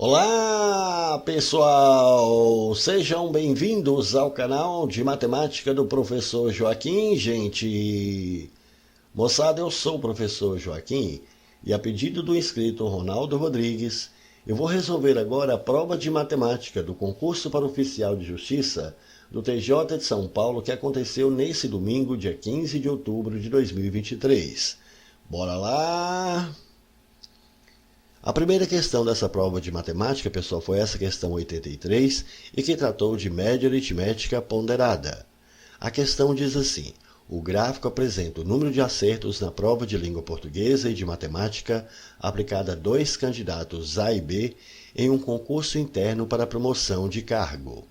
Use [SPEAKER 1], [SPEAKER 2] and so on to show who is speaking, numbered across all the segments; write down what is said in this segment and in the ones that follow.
[SPEAKER 1] Olá, pessoal! Sejam bem-vindos ao canal de matemática do professor Joaquim, gente! Moçada, eu sou o professor Joaquim e a pedido do inscrito Ronaldo Rodrigues, eu vou resolver agora a prova de matemática do concurso para oficial de justiça do TJ de São Paulo que aconteceu nesse domingo, dia 15 de outubro de 2023. Bora lá! A primeira questão dessa prova de matemática, pessoal, foi essa questão 83 e que tratou de média aritmética ponderada. A questão diz assim: o gráfico apresenta o número de acertos na prova de língua portuguesa e de matemática aplicada a dois candidatos A e B em um concurso interno para promoção de cargo.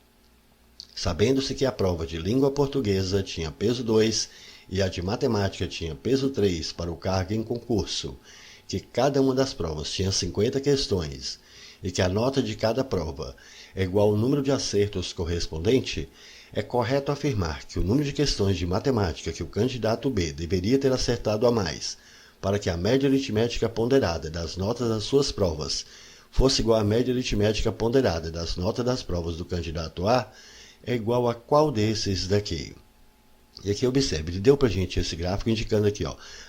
[SPEAKER 1] Sabendo-se que a prova de língua portuguesa tinha peso 2 e a de matemática tinha peso 3 para o cargo em concurso, que cada uma das provas tinha 50 questões e que a nota de cada prova é igual ao número de acertos correspondente, é correto afirmar que o número de questões de matemática que o candidato B deveria ter acertado a mais para que a média aritmética ponderada das notas das suas provas fosse igual à média aritmética ponderada das notas das provas do candidato A é igual a qual desses daqui? E aqui observe, ele deu para a gente esse gráfico indicando aqui,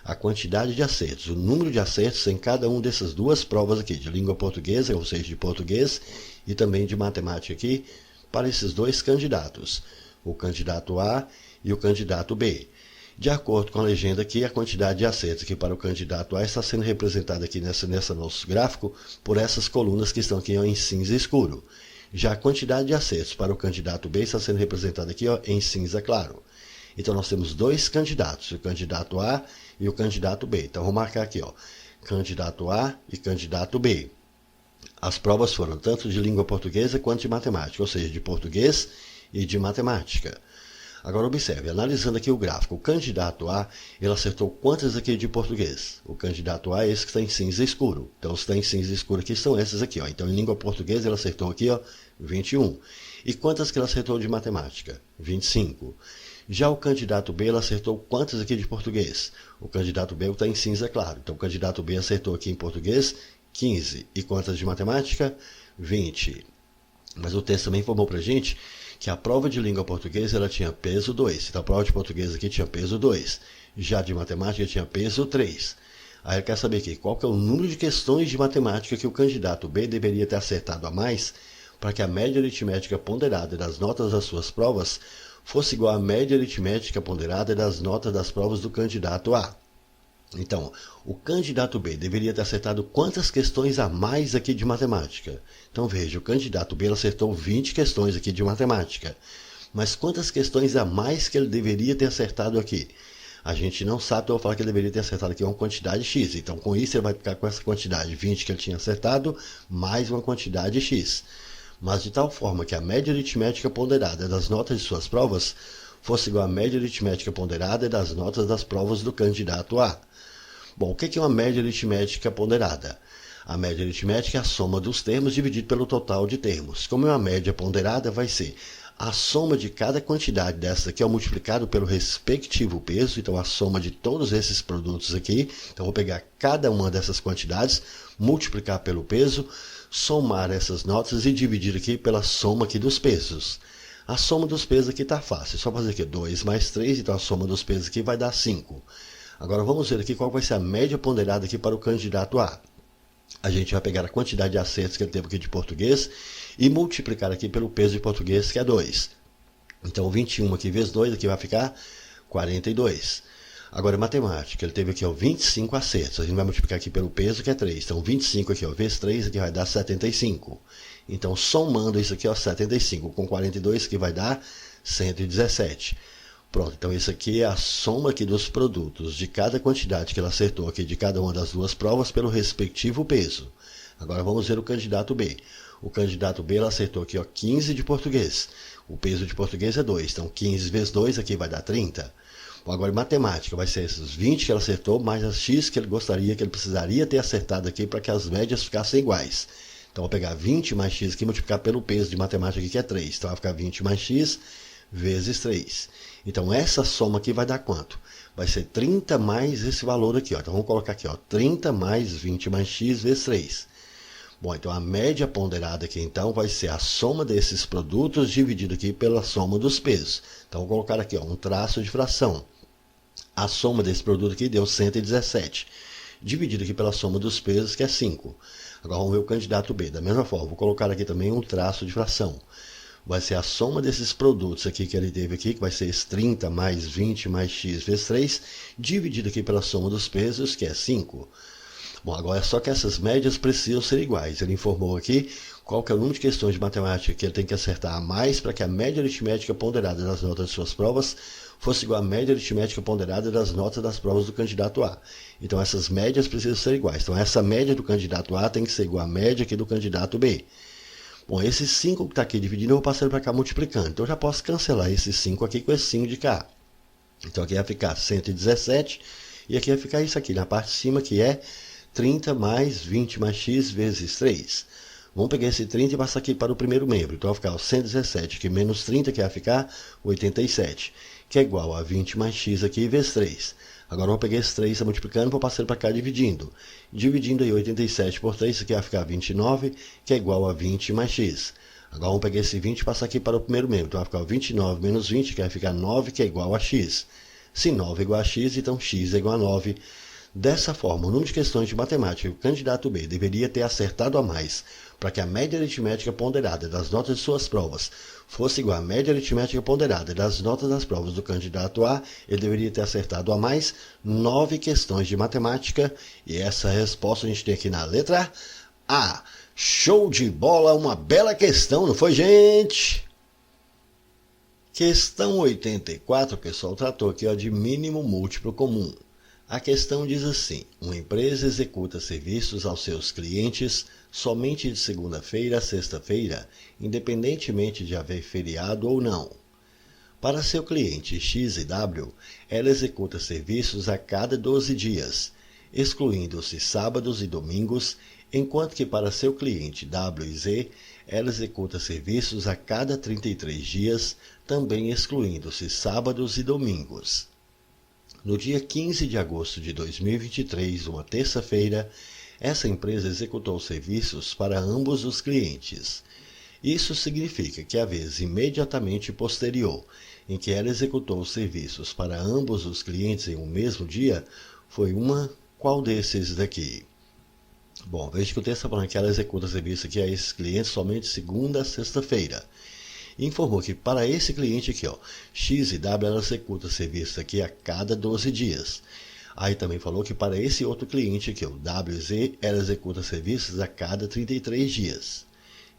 [SPEAKER 1] a quantidade de acertos, o número de acertos em cada uma dessas duas provas aqui, de língua portuguesa, ou seja, de português, e também de matemática aqui, para esses dois candidatos, o candidato A e o candidato B. De acordo com a legenda aqui, a quantidade de acertos aqui para o candidato A está sendo representada aqui nessa nosso gráfico por essas colunas que estão aqui em cinza escuro. Já a quantidade de acertos para o candidato B está sendo representada aqui em cinza claro. Então, nós temos dois candidatos, o candidato A e o candidato B. Então, vou marcar aqui, candidato A e candidato B. As provas foram tanto de língua portuguesa quanto de matemática, ou seja, de português e de matemática. Agora, observe, analisando aqui o gráfico, o candidato A, ele acertou quantas aqui de português? O candidato A é esse que está em cinza escuro. Então, os que estão em cinza escuro aqui são esses aqui. Então, em língua portuguesa, ele acertou aqui 21. E quantas que ele acertou de matemática? 25. Já o candidato B, ele acertou quantas aqui de português? O candidato B está em cinza claro. Então, o candidato B acertou aqui em português 15. E quantas de matemática? 20. Mas o texto também informou para a gente que a prova de língua portuguesa ela tinha peso 2. Então, a prova de português aqui tinha peso 2. Já de matemática tinha peso 3. Aí eu quero saber aqui, qual que é o número de questões de matemática que o candidato B deveria ter acertado a mais para que a média aritmética ponderada das notas das suas provas fosse igual à média aritmética ponderada das notas das provas do candidato A. Então, o candidato B deveria ter acertado quantas questões a mais aqui de matemática? Então, veja, o candidato B acertou 20 questões aqui de matemática. Mas quantas questões a mais que ele deveria ter acertado aqui? A gente não sabe, então eu vou falar que ele deveria ter acertado aqui uma quantidade X. Então, com isso, ele vai ficar com essa quantidade 20 que ele tinha acertado, mais uma quantidade X. Mas de tal forma que a média aritmética ponderada das notas de suas provas fosse igual à média aritmética ponderada das notas das provas do candidato A. Bom, o que é uma média aritmética ponderada? A média aritmética é a soma dos termos dividido pelo total de termos. Como é uma média ponderada, vai ser a soma de cada quantidade dessa aqui, multiplicado pelo respectivo peso, então a soma de todos esses produtos aqui. Então, vou pegar cada uma dessas quantidades, multiplicar pelo peso, somar essas notas e dividir aqui pela soma aqui dos pesos. A soma dos pesos aqui está fácil, é só fazer aqui 2 mais 3, então a soma dos pesos aqui vai dar 5. Agora vamos ver aqui qual vai ser a média ponderada aqui para o candidato A. A gente vai pegar a quantidade de acertos que ele teve aqui de português e multiplicar aqui pelo peso de português, que é 2. Então 21 aqui vezes 2, aqui vai ficar 42. Agora, matemática, ele teve aqui 25 acertos. A gente vai multiplicar aqui pelo peso, que é 3. Então, 25 aqui, vezes 3, aqui vai dar 75. Então, somando isso aqui, 75 com 42, que vai dar 117. Pronto, então isso aqui é a soma aqui dos produtos de cada quantidade que ele acertou aqui de cada uma das duas provas pelo respectivo peso. Agora, vamos ver o candidato B. O candidato B, ele acertou aqui 15 de português. O peso de português é 2. Então, 15 vezes 2, aqui vai dar 30. Agora, em matemática, vai ser esses 20 que ele acertou, mais as X que ele gostaria, que ele precisaria ter acertado aqui para que as médias ficassem iguais. Então, vou pegar 20 mais X aqui e multiplicar pelo peso de matemática aqui, que é 3. Então, vai ficar 20 mais X vezes 3. Então, essa soma aqui vai dar quanto? Vai ser 30 mais esse valor aqui. Então, vamos colocar aqui, 30 mais 20 mais X vezes 3. Bom, então a média ponderada aqui então vai ser a soma desses produtos dividido aqui pela soma dos pesos. Então vou colocar aqui um traço de fração. A soma desse produto aqui deu 117, dividido aqui pela soma dos pesos, que é 5. Agora vamos ver o candidato B. Da mesma forma, vou colocar aqui também um traço de fração. Vai ser a soma desses produtos aqui que ele teve aqui, que vai ser esse 30 mais 20 mais x vezes 3, dividido aqui pela soma dos pesos, que é 5. Bom, agora é só que essas médias precisam ser iguais. Ele informou aqui qual que é o número de questões de matemática que ele tem que acertar a mais para que a média aritmética ponderada das notas de suas provas fosse igual à média aritmética ponderada das notas das provas do candidato A. Então essas médias precisam ser iguais. Então essa média do candidato A tem que ser igual à média aqui do candidato B. Bom, esses 5 que está aqui dividindo, eu vou passar para cá multiplicando. Então eu já posso cancelar esses 5 aqui com esse 5 de cá. Então aqui vai ficar 117 e aqui vai ficar isso aqui na parte de cima, que é 30 mais 20 mais x vezes 3. Vamos pegar esse 30 e passar aqui para o primeiro membro. Então vai ficar o 117 aqui menos 30, que vai ficar 87, que é igual a 20 mais x aqui vezes 3. Agora vamos pegar esse 3 multiplicando, vou passar para cá dividindo. Dividindo aí 87 por 3, isso aqui vai ficar 29, que é igual a 20 mais x. Agora vamos pegar esse 20 e passar aqui para o primeiro membro. Então vai ficar o 29 menos 20, que vai ficar 9, que é igual a x. Se 9 é igual a x, então x é igual a 9. Dessa forma, o número de questões de matemática que o candidato B deveria ter acertado a mais para que a média aritmética ponderada das notas de suas provas fosse igual à média aritmética ponderada das notas das provas do candidato A, ele deveria ter acertado a mais 9 questões de matemática, e essa resposta a gente tem aqui na letra A. Show de bola, uma bela questão, não foi, gente? Questão 84, o pessoal tratou aqui de mínimo múltiplo comum. A questão diz assim: uma empresa executa serviços aos seus clientes somente de segunda-feira a sexta-feira, independentemente de haver feriado ou não. Para seu cliente X e W, ela executa serviços a cada 12 dias, excluindo-se sábados e domingos, enquanto que para seu cliente W e Z, ela executa serviços a cada 33 dias, também excluindo-se sábados e domingos. No dia 15 de agosto de 2023, uma terça-feira, essa empresa executou serviços para ambos os clientes. Isso significa que a vez imediatamente posterior em que ela executou os serviços para ambos os clientes em um mesmo dia foi qual desses daqui? Bom, veja que o texto está falando que ela executa serviço aqui a esses clientes somente segunda a sexta-feira. Informou que para esse cliente aqui, X e W, ela executa serviço aqui a cada 12 dias. Aí também falou que para esse outro cliente aqui, o W e Z, ela executa serviços a cada 33 dias.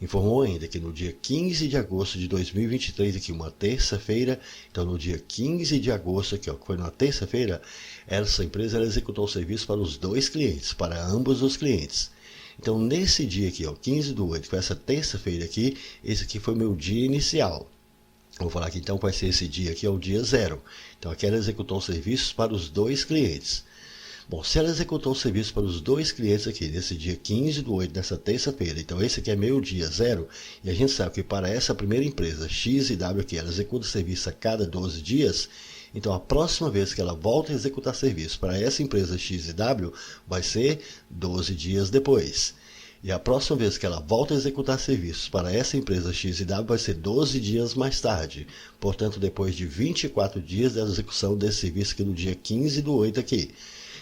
[SPEAKER 1] Informou ainda que no dia 15 de agosto de 2023, aqui uma terça-feira, então no dia 15 de agosto, aqui, que foi uma terça-feira, essa empresa ela executou o serviço para os dois clientes, para ambos os clientes. Então, nesse dia aqui, 15/8, foi essa terça-feira aqui, esse aqui foi meu dia inicial. Vou falar aqui então vai ser esse dia aqui, é o dia 0. Então, aqui ela executou os serviços para os dois clientes. Bom, se ela executou o serviço para os dois clientes aqui, nesse dia 15/8, nessa terça-feira, então esse aqui é meu dia 0, e a gente sabe que para essa primeira empresa, X e W aqui, ela executa o serviço a cada 12 dias, então a próxima vez que ela volta a executar serviço para essa empresa X e W, vai ser 12 dias depois. E a próxima vez que ela volta a executar serviços para essa empresa X e W, vai ser 12 dias mais tarde. Portanto, depois de 24 dias da execução desse serviço aqui no dia 15/8 aqui.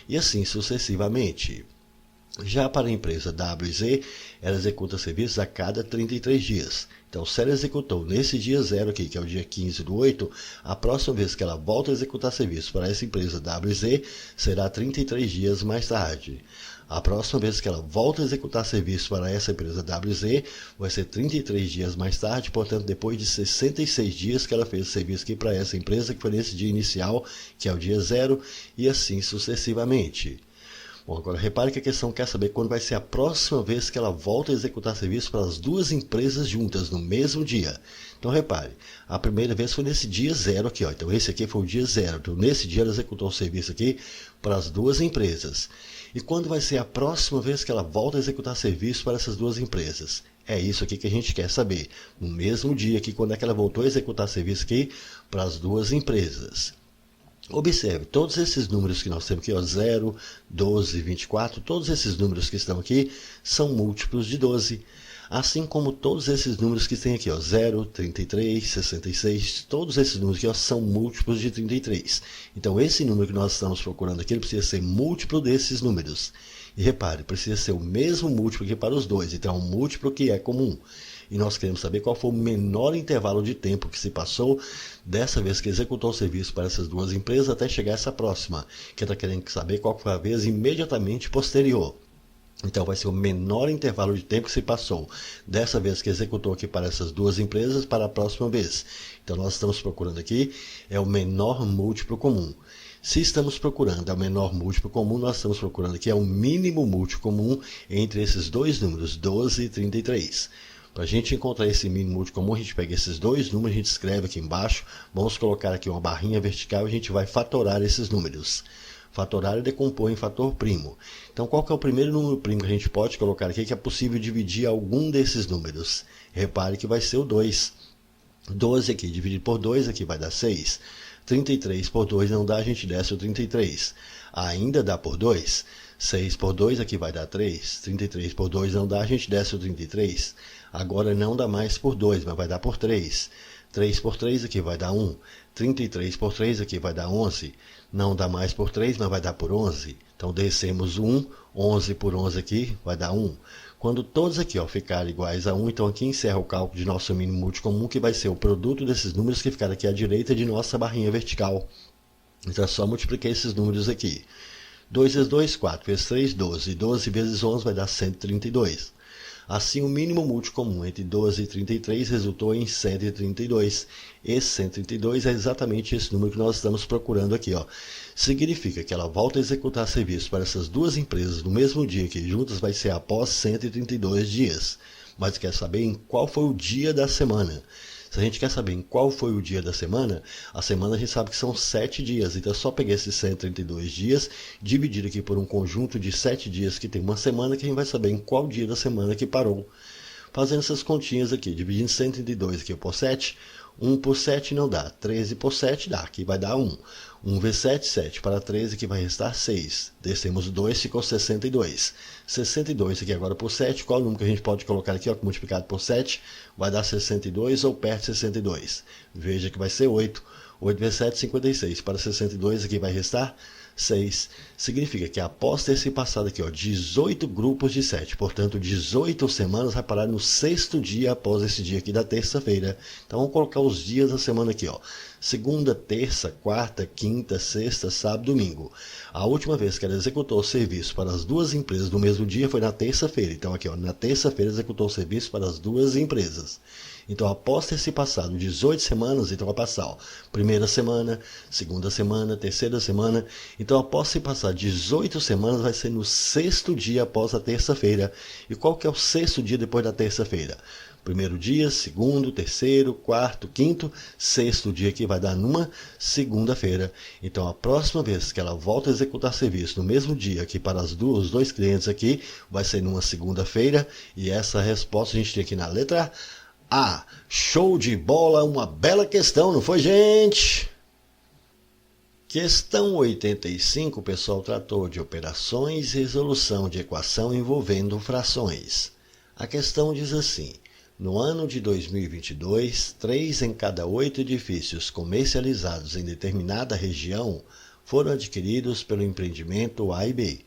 [SPEAKER 1] E assim sucessivamente. Já para a empresa W e Z, ela executa serviços a cada 33 dias. Então, se ela executou nesse dia 0 aqui, que é o dia 15/8, a próxima vez que ela volta a executar serviços para essa empresa W e Z, será 33 dias mais tarde. A próxima vez que ela volta a executar serviços para essa empresa W e Z, vai ser 33 dias mais tarde, portanto, depois de 66 dias que ela fez o serviço aqui para essa empresa, que foi nesse dia inicial, que é o dia 0, e assim sucessivamente. Bom, agora repare que a questão quer saber quando vai ser a próxima vez que ela volta a executar serviço para as duas empresas juntas no mesmo dia. Então repare, a primeira vez foi nesse dia 0 aqui, então esse aqui foi o dia 0. Então nesse dia ela executou o serviço aqui para as duas empresas. E quando vai ser a próxima vez que ela volta a executar serviço para essas duas empresas? É isso aqui que a gente quer saber. No mesmo dia aqui, quando é que ela voltou a executar serviço aqui para as duas empresas? Observe, todos esses números que nós temos aqui, ó, 0, 12, 24, todos esses números que estão aqui são múltiplos de 12. Assim como todos esses números que tem aqui, ó, 0, 33, 66, todos esses números aqui, ó, são múltiplos de 33. Então, esse número que nós estamos procurando aqui, ele precisa ser múltiplo desses números. E repare, precisa ser o mesmo múltiplo aqui para os dois. Então, é um múltiplo que é comum. E nós queremos saber qual foi o menor intervalo de tempo que se passou dessa vez que executou o serviço para essas duas empresas até chegar a essa próxima, que está querendo saber qual foi a vez imediatamente posterior. Então vai ser o menor intervalo de tempo que se passou dessa vez que executou aqui para essas duas empresas para a próxima vez. Então nós estamos procurando aqui é o menor múltiplo comum. Se estamos procurando o menor múltiplo comum, nós estamos procurando aqui é o mínimo múltiplo comum entre esses dois números, 12 e 33. Para a gente encontrar esse mínimo múltiplo comum, a gente pega esses dois números, a gente escreve aqui embaixo, vamos colocar aqui uma barrinha vertical e a gente vai fatorar esses números. Fatorar e decompor em fator primo. Então, qual que é o primeiro número primo que a gente pode colocar aqui que é possível dividir algum desses números? Repare que vai ser o 2. 12 aqui dividido por 2 aqui vai dar 6. 33 por 2 não dá, a gente desce o 33. Ainda dá por 2. 6 por 2 aqui vai dar 3. 33 por 2 não dá, a gente desce o 33. Agora não dá mais por 2, mas vai dar por 3. 3 por 3 aqui vai dar 1. 33 por 3 aqui vai dar 11. Não dá mais por 3, mas vai dar por 11. Então descemos 1. 11 por 11 aqui vai dar 1. Quando todos aqui ficarem iguais a 1, então aqui encerra o cálculo de nosso mínimo múltiplo comum, que vai ser o produto desses números que ficaram aqui à direita de nossa barrinha vertical. Então é só multiplicar esses números aqui. 2 vezes 2, 4 vezes 3, 12. 12 vezes 11 vai dar 132. Assim, o mínimo múltiplo comum entre 12 e 33 resultou em 132. Esse 132 é exatamente esse número que nós estamos procurando aqui. Significa que ela volta a executar serviço para essas duas empresas no mesmo dia, que juntas vai ser após 132 dias. Mas quer saber em qual foi o dia da semana. Se a gente quer saber em qual foi o dia da semana, a semana a gente sabe que são 7 dias. Então é só pegar esses 132 dias, dividir aqui por um conjunto de 7 dias que tem uma semana, que a gente vai saber em qual dia da semana que parou. Fazendo essas continhas aqui, dividindo 132 aqui por 7, 1 por 7 não dá, 13 por 7 dá, aqui vai dar 1. 1 vezes 7, 7 para 13, que vai restar 6. Descemos 2, ficou 62. 62 aqui agora por 7, qual o número que a gente pode colocar aqui, multiplicado por 7, vai dar 62 ou perto de 62. Veja que vai ser 8. 8 vezes 7, 56. Para 62 aqui vai restar 6. Significa que após ter se passado aqui 18 grupos de 7, portanto 18 semanas, vai parar no 6º dia após esse dia aqui da terça-feira. Então vamos colocar os dias da semana aqui. Segunda, terça, quarta, quinta, sexta, sábado, domingo. A última vez que ela executou o serviço para as duas empresas no mesmo dia foi na terça-feira. Então aqui, na terça-feira executou o serviço para as duas empresas. Então, após ter se passado 18 semanas, então vai passar primeira semana, segunda semana, terceira semana. Então, após se passar 18 semanas, vai ser no 6º dia após a terça-feira. E qual que é o 6º dia depois da terça-feira? Primeiro dia, segundo, terceiro, quarto, quinto, 6º dia que vai dar numa segunda-feira. Então, a próxima vez que ela volta a executar serviço no mesmo dia que para os dois clientes aqui, vai ser numa segunda-feira. E essa resposta a gente tem aqui na letra A. Show de bola, uma bela questão, não foi, gente? Questão 85, o pessoal tratou de operações e resolução de equação envolvendo frações. A questão diz assim: no ano de 2022, 3 em cada 8 edifícios comercializados em determinada região foram adquiridos pelo empreendimento A e B,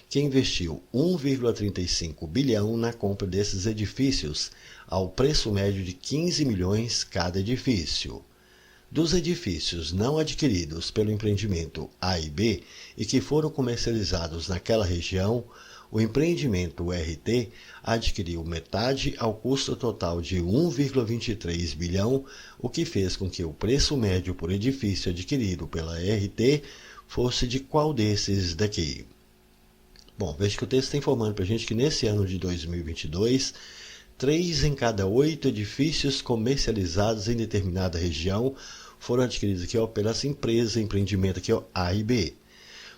[SPEAKER 1] que investiu 1,35 bilhão na compra desses edifícios, ao preço médio de 15 milhões cada edifício. Dos edifícios não adquiridos pelo empreendimento A e B e que foram comercializados naquela região, o empreendimento RT adquiriu metade ao custo total de 1,23 bilhão, o que fez com que o preço médio por edifício adquirido pela RT fosse de qual desses daqui? Bom, veja que o texto está informando para a gente que nesse ano de 2022, 3 em cada 8 edifícios comercializados em determinada região foram adquiridos aqui pelas empresas, empreendimento aqui A e B.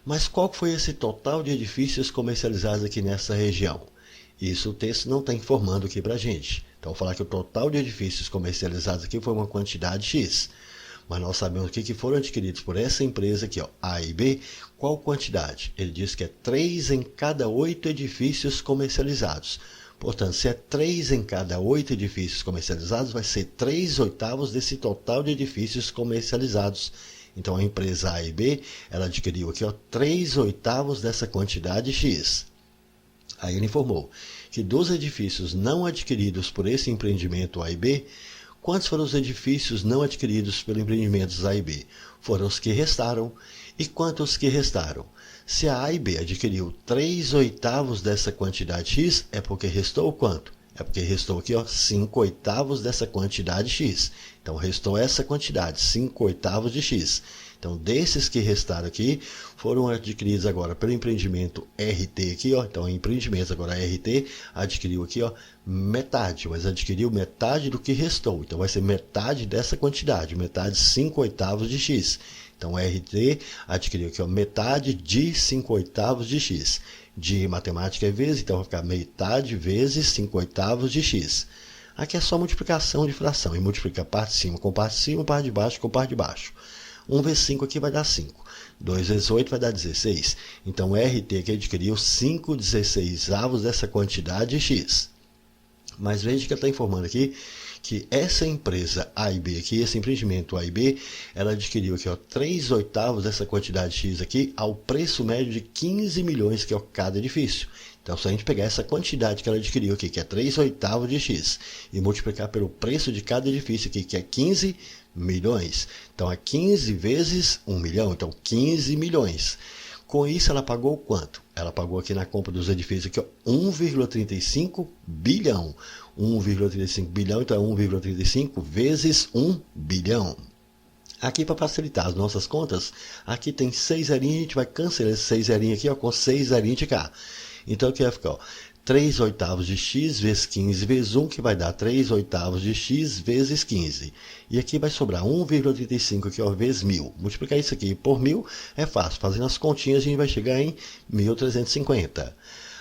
[SPEAKER 1] Mas qual foi esse total de edifícios comercializados aqui nessa região? Isso o texto não está informando aqui para a gente. Então, vou falar que o total de edifícios comercializados aqui foi uma quantidade X. mas nós sabemos o que foram adquiridos por essa empresa aqui, ó, A e B. Qual quantidade? Ele diz que é 3 em cada 8 edifícios comercializados. Portanto, se é 3 em cada 8 edifícios comercializados, vai ser 3/8 desse total de edifícios comercializados. Então, a empresa A e B, ela adquiriu aqui, ó, 3/8 dessa quantidade X. Aí ele informou que dos edifícios não adquiridos por esse empreendimento A e B, quantos foram os edifícios não adquiridos pelo empreendimento A e B? Foram os que restaram. E quantos que restaram? Se a A e B adquiriu 3/8 dessa quantidade X, é porque restou quanto? É porque restou aqui, ó, 5/8 dessa quantidade X. Então, restou essa quantidade, 5/8 de X. Então, desses que restaram aqui, foram adquiridos agora pelo empreendimento RT aqui, ó. Então, o empreendimento agora RT adquiriu aqui, ó, metade, mas adquiriu metade do que restou. Então, vai ser metade dessa quantidade, metade 5/8 de X. Então, o RT adquiriu aqui, ó, metade de 5/8 de X. De matemática é vezes, então vai ficar metade vezes 5/8 de X. Aqui é só multiplicação de fração. E multiplica parte de cima com parte de cima, parte de baixo com parte de baixo. 1 vezes 5 aqui vai dar 5. 2 vezes 8 vai dar 16. Então, o RT aqui adquiriu 5/16 dessa quantidade X. Mas veja que ele está informando aqui que essa empresa A e B aqui, esse empreendimento A e B, ela adquiriu aqui, ó, 3/8 dessa quantidade X aqui ao preço médio de 15 milhões, que é cada edifício. Então, se a gente pegar essa quantidade que ela adquiriu aqui, que é 3/8 de X, e multiplicar pelo preço de cada edifício aqui, que é 15 milhões. Então, é 15 vezes 1 milhão, então 15 milhões. Com isso, ela pagou quanto? Ela pagou aqui na compra dos edifícios aqui, ó, 1,35 bilhão. 1,35 bilhão, então é 1,35 vezes 1 bilhão. Aqui, para facilitar as nossas contas, aqui tem 6 zerinhos, a gente vai cancelar esse 6 zerinhos aqui, ó, com 6 zerinhos de cá. Então, aqui vai ficar, ó, 3/8 de X vezes 15 vezes 1, que vai dar 3/8 de X vezes 15. E aqui vai sobrar 1,35 aqui, ó, vezes 1.000. Multiplicar isso aqui por 1.000 é fácil. Fazendo as continhas, a gente vai chegar em 1.350.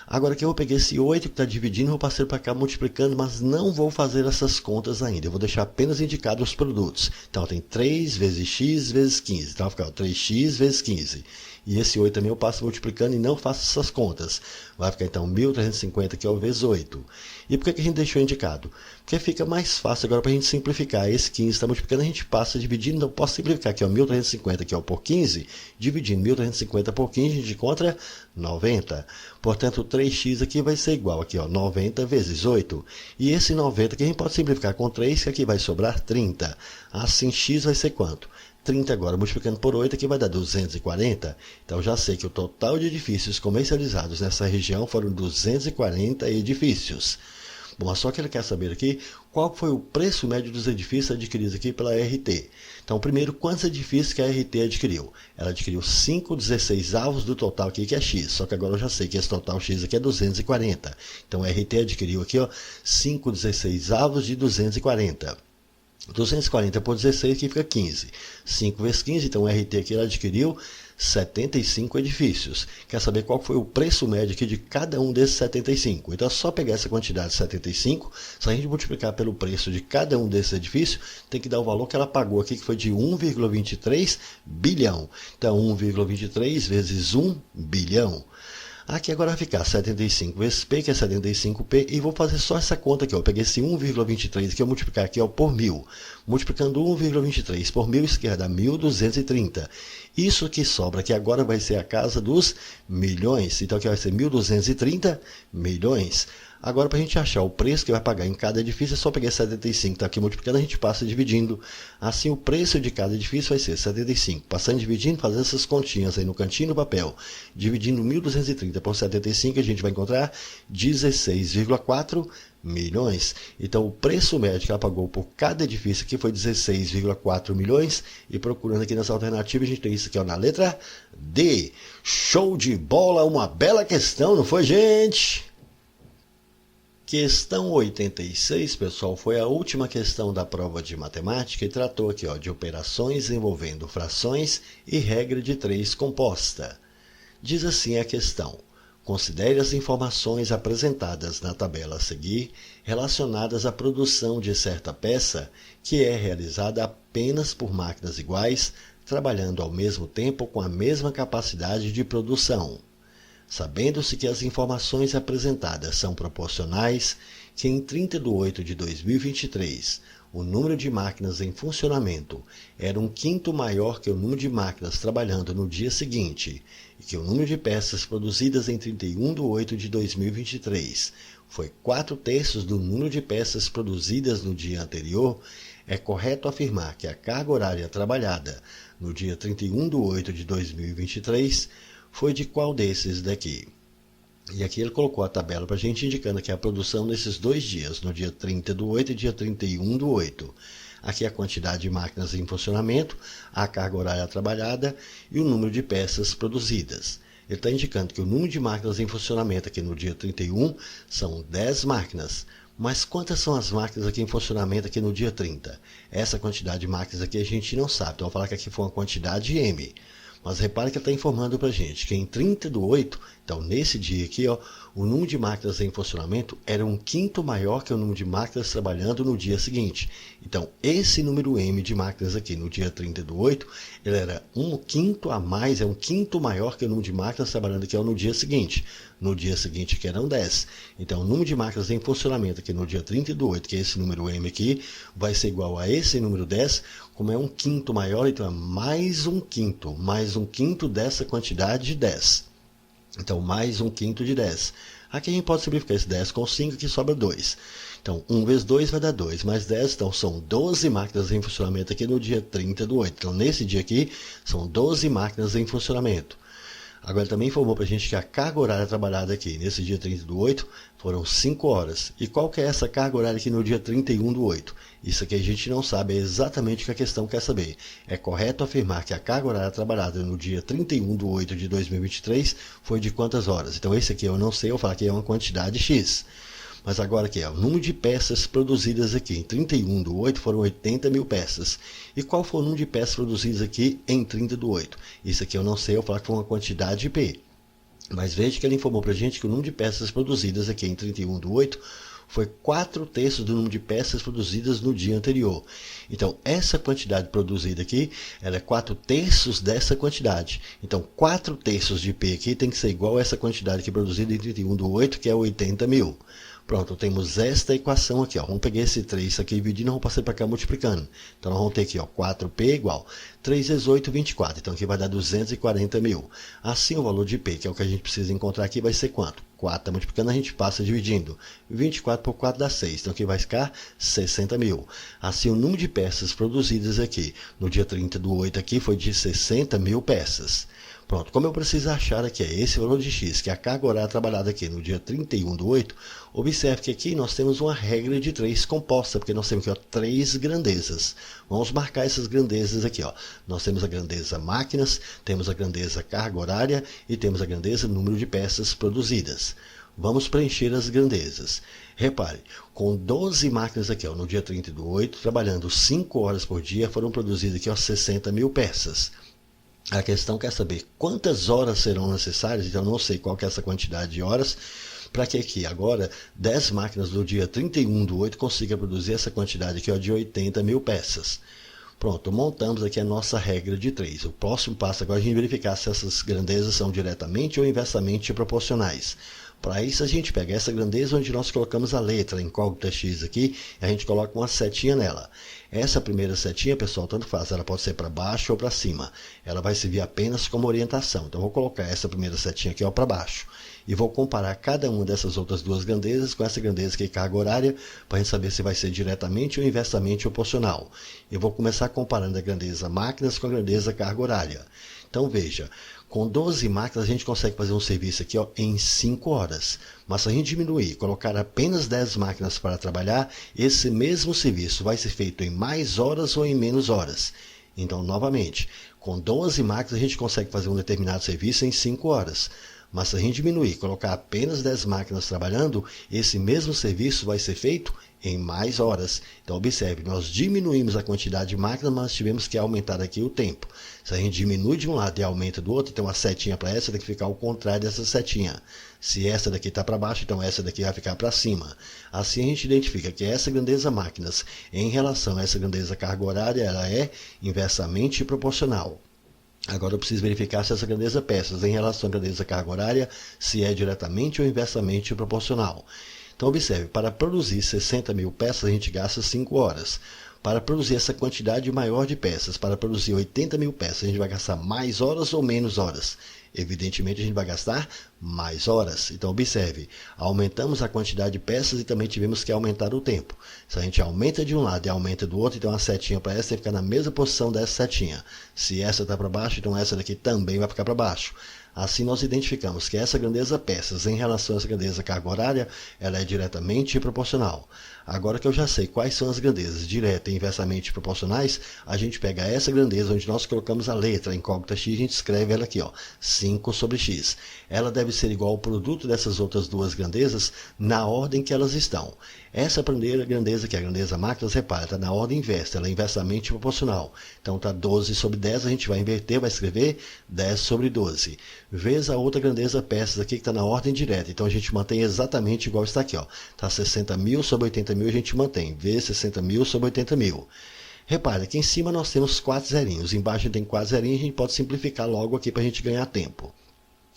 [SPEAKER 1] Agora que eu vou pegar esse 8 que está dividindo, vou passar para cá multiplicando, mas não vou fazer essas contas ainda. Eu vou deixar apenas indicado os produtos. Então, tem 3 vezes x vezes 15. Então, vai ficar 3x vezes 15. E esse 8 também eu passo multiplicando e não faço essas contas. Vai ficar, então, 1.350, que é o vezes 8. E por que a gente deixou indicado? Porque fica mais fácil agora para a gente simplificar. Esse 15 está multiplicando, a gente passa dividindo. Então, eu posso simplificar aqui, ó, 1.350, que é o por 15. Dividindo 1.350 por 15, a gente encontra 90. Portanto, o 3x aqui vai ser igual aqui, ó, 90 vezes 8. E esse 90 aqui a gente pode simplificar com 3, que aqui vai sobrar 30. Assim, x vai ser quanto? 30 agora, multiplicando por 8, aqui vai dar 240. Então, já sei que o total de edifícios comercializados nessa região foram 240 edifícios. Bom, só que ele quer saber aqui qual foi o preço médio dos edifícios adquiridos aqui pela RT. Então, primeiro, quantos edifícios que a RT adquiriu? Ela adquiriu 5/16 do total aqui, que é X. Só que agora eu já sei que esse total X aqui é 240. Então, a RT adquiriu aqui, ó, 5/16 de 240. 240 por 16, aqui fica 15. 5 vezes 15, então o RT aqui ela adquiriu 75 edifícios. Quer saber qual foi o preço médio aqui de cada um desses 75? Então é só pegar essa quantidade de 75, se a gente multiplicar pelo preço de cada um desses edifícios, tem que dar o valor que ela pagou aqui, que foi de 1,23 bilhão. Então 1,23 vezes 1 bilhão. Aqui agora vai ficar 75 vezes P, que é 75P, e vou fazer só essa conta aqui, ó. Eu peguei esse 1,23 que eu multiplicar aqui, ó, por 1.000. Multiplicando 1,23 por 1.000, isso quer dar 1.230. Isso que sobra aqui agora vai ser a casa dos milhões. Então aqui vai ser 1.230 milhões. Agora, para a gente achar o preço que vai pagar em cada edifício, é só pegar 75, está aqui multiplicando, a gente passa dividindo. Assim, o preço de cada edifício vai ser 75. Passando dividindo, fazendo essas continhas aí no cantinho do papel. Dividindo 1.230 por 75, a gente vai encontrar 16,4 milhões. Então, o preço médio que ela pagou por cada edifício aqui foi 16,4 milhões. E procurando aqui nessa alternativa, a gente tem isso aqui, ó, na letra D. Show de bola, uma bela questão, não foi, gente? Questão 86, pessoal, foi a última questão da prova de matemática e tratou aqui, ó, de operações envolvendo frações e regra de 3 composta. Diz assim a questão: Considere as informações apresentadas na tabela a seguir relacionadas à produção de certa peça que é realizada apenas por máquinas iguais, trabalhando ao mesmo tempo com a mesma capacidade de produção. Sabendo-se que as informações apresentadas são proporcionais, que em 30 de 8 de 2023 o número de máquinas em funcionamento era 1/5 maior que o número de máquinas trabalhando no dia seguinte, e que o número de peças produzidas em 31 de 8 de 2023 foi 4/3 do número de peças produzidas no dia anterior, é correto afirmar que a carga horária trabalhada no dia 31 de 8 de 2023 foi de qual desses daqui? E aqui ele colocou a tabela para a gente indicando que a produção nesses 2 dias, no dia 30 do 8 e dia 31 do 8. Aqui a quantidade de máquinas em funcionamento, a carga horária trabalhada e o número de peças produzidas. Ele está indicando que o número de máquinas em funcionamento aqui no dia 31 são 10 máquinas. Mas quantas são as máquinas aqui em funcionamento aqui no dia 30? Essa quantidade de máquinas aqui a gente não sabe, então vou falar que aqui foi uma quantidade M. Mas repare que ele está informando para a gente que em 30 do 8, então nesse dia aqui, ó, o número de máquinas em funcionamento era 1/5 maior que o número de máquinas trabalhando no dia seguinte. Então esse número M de máquinas aqui no dia 30 do 8, ele era 1/5 a mais, é 1/5 maior que o número de máquinas trabalhando aqui no dia seguinte. No dia seguinte que eram 10. Então o número de máquinas em funcionamento aqui no dia 30 do 8, que é esse número M aqui, vai ser igual a esse número 10, como é 1/5 maior, então é mais 1/5 dessa quantidade de 10. Então, mais 1/5 de 10. Aqui a gente pode simplificar esse 10 com 5, que sobra 2. Então, 1 vezes 2 vai dar 2, mais 10, então são 12 máquinas em funcionamento aqui no dia 30 do 8. Então, nesse dia aqui, são 12 máquinas em funcionamento. Agora, ele também informou para a gente que a carga horária trabalhada aqui nesse dia 30 do 8 foram 5 horas. E qual que é essa carga horária aqui no dia 31 do 8? Isso aqui a gente não sabe, é exatamente o que a questão quer saber. É correto afirmar que a carga horária trabalhada no dia 31 de 8 de 2023 foi de quantas horas? Então esse aqui eu não sei, eu vou falar que é uma quantidade X. Mas agora aqui, o número de peças produzidas aqui em 31 do 8 foram 80 mil peças. E qual foi o número de peças produzidas aqui em 30 do 8? Isso aqui eu não sei, eu vou falar que foi uma quantidade P. Mas veja que ele informou para a gente que o número de peças produzidas aqui em 31 do 8 foi 4/3 do número de peças produzidas no dia anterior. Então, essa quantidade produzida aqui, ela é 4/3 dessa quantidade. Então, 4/3 de P aqui tem que ser igual a essa quantidade aqui produzida em 31 do 8, que é 80 mil. Pronto, temos esta equação aqui, ó. Vamos pegar esse 3 aqui dividindo, vamos passar para cá multiplicando. Então, nós vamos ter aqui, ó, 4P igual 3 vezes 8, 24. Então, aqui vai dar 240 mil. Assim, o valor de P, que é o que a gente precisa encontrar aqui, vai ser quanto? 4 tá multiplicando, a gente passa dividindo. 24 por 4 dá 6. Então, aqui vai ficar 60 mil. Assim, o número de peças produzidas aqui no dia 30 do 8 aqui foi de 60 mil peças. Pronto, como eu preciso achar aqui esse valor de X, que é a carga horária trabalhada aqui no dia 31 do 8, observe que aqui nós temos uma regra de 3 composta, porque nós temos aqui, ó, 3 grandezas. Vamos marcar essas grandezas aqui, ó. Nós temos a grandeza máquinas, temos a grandeza carga horária e temos a grandeza número de peças produzidas. Vamos preencher as grandezas. Repare, com 12 máquinas aqui, ó, no dia 30 do 8, trabalhando 5 horas por dia, foram produzidas aqui, ó, 60 mil peças. A questão quer saber quantas horas serão necessárias, então não sei qual que é essa quantidade de horas, para que aqui agora 10 máquinas do dia 31 do 8 consigam produzir essa quantidade aqui, ó, de 80 mil peças. Pronto, montamos aqui a nossa regra de 3. O próximo passo agora é a gente verificar se essas grandezas são diretamente ou inversamente proporcionais. Para isso a gente pega essa grandeza onde nós colocamos a letra incógnita X aqui, e a gente coloca uma setinha nela. Essa primeira setinha, pessoal, tanto faz, ela pode ser para baixo ou para cima. Ela vai servir apenas como orientação. Então, eu vou colocar essa primeira setinha aqui, ó, para baixo. E vou comparar cada uma dessas outras duas grandezas com essa grandeza aqui, carga horária, para a gente saber se vai ser diretamente ou inversamente proporcional. Eu vou começar comparando a grandeza máquinas com a grandeza carga horária. Então, veja, com 12 máquinas a gente consegue fazer um serviço aqui, ó, em 5 horas. Mas se a gente diminuir, colocar apenas 10 máquinas para trabalhar, esse mesmo serviço vai ser feito em mais horas ou em menos horas. Então, novamente, com 12 máquinas a gente consegue fazer um determinado serviço em 5 horas. Mas se a gente diminuir, colocar apenas 10 máquinas trabalhando, esse mesmo serviço vai ser feito em mais horas. Então observe, nós diminuímos a quantidade de máquinas, mas tivemos que aumentar aqui o tempo. Se a gente diminui de um lado e aumenta do outro, então a setinha para essa tem que ficar ao contrário dessa setinha. Se essa daqui está para baixo, então essa daqui vai ficar para cima. Assim a gente identifica que essa grandeza máquinas em relação a essa grandeza carga horária, ela é inversamente proporcional. Agora eu preciso verificar se essa grandeza peças em relação à grandeza carga horária, se é diretamente ou inversamente proporcional. Então observe, para produzir 60 mil peças a gente gasta 5 horas. Para produzir essa quantidade maior de peças, para produzir 80 mil peças, a gente vai gastar mais horas ou menos horas? Evidentemente a gente vai gastar mais horas. Então observe, aumentamos a quantidade de peças e também tivemos que aumentar o tempo. Se a gente aumenta de um lado e aumenta do outro, então a setinha para essa vai ficar na mesma posição dessa setinha. Se essa está para baixo, então essa daqui também vai ficar para baixo. Assim nós identificamos que essa grandeza peças em relação a essa grandeza carga horária, ela é diretamente proporcional. Agora que eu já sei quais são as grandezas direta e inversamente proporcionais, a gente pega essa grandeza onde nós colocamos a letra incógnita x, a gente escreve ela aqui, ó, 5 sobre x. Ela deve ser igual ao produto dessas outras duas grandezas na ordem que elas estão. Essa primeira grandeza, que é a grandeza máquinas, repara, está na ordem inversa, ela é inversamente proporcional. Então está 12 sobre 10, a gente vai inverter, vai escrever 10 sobre 12. Vezes a outra grandeza peças aqui que está na ordem direta. Então a gente mantém exatamente igual está aqui, ó. Está 60 mil sobre 80 mil, a gente mantém. Vezes 60 mil sobre 80 mil. Repare, aqui em cima nós temos 4 zerinhos. Embaixo tem 4 zerinhos, a gente pode simplificar logo aqui para a gente ganhar tempo.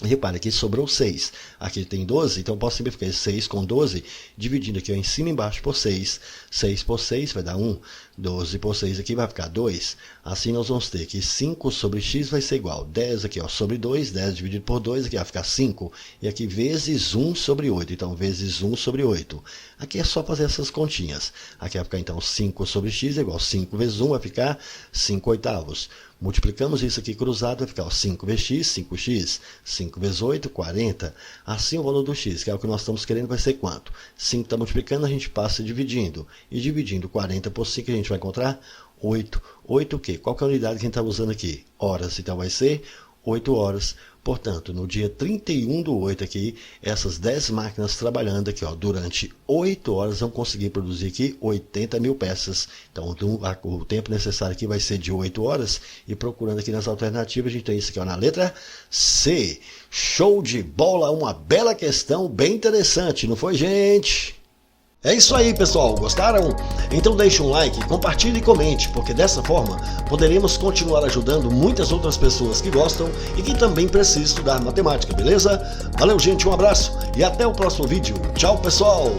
[SPEAKER 1] Repare, aqui sobrou 6. Aqui tem 12, então eu posso simplificar 6 com 12, dividindo aqui ó, em cima e embaixo por 6. 6 por 6 vai dar 1. 12 por 6 aqui vai ficar 2. Assim nós vamos ter que 5 sobre x vai ser igual. 10 aqui ó, sobre 2, 10 dividido por 2, aqui vai ficar 5. E aqui vezes 1 sobre 8. Então vezes 1 sobre 8. Aqui é só fazer essas continhas. Aqui vai ficar então 5 sobre x é igual 5 vezes 1, vai ficar 5 oitavos. Multiplicamos isso aqui cruzado, vai ficar ó, 5 vezes x, 5x. 5 vezes 8, 40. Assim o valor do x, que é o que nós estamos querendo, vai ser quanto? 5 está multiplicando, a gente passa dividindo. E dividindo 40 por 5, a gente vai encontrar 8. 8 o quê? Qual que é a unidade que a gente está usando aqui? Horas. Então vai ser 8 horas. Portanto, no dia 31/8 aqui, essas 10 máquinas trabalhando aqui, ó, durante 8 horas vão conseguir produzir aqui 80 mil peças. Então, o tempo necessário aqui vai ser de 8 horas. E procurando aqui nas alternativas, a gente tem isso aqui ó, na letra C. Show de bola! Uma bela questão, bem interessante, não foi, gente? É isso aí, pessoal. Gostaram? Então deixe um like, compartilhe e comente, porque dessa forma poderemos continuar ajudando muitas outras pessoas que gostam e que também precisam estudar matemática, beleza? Valeu, gente, um abraço e até o próximo vídeo. Tchau, pessoal!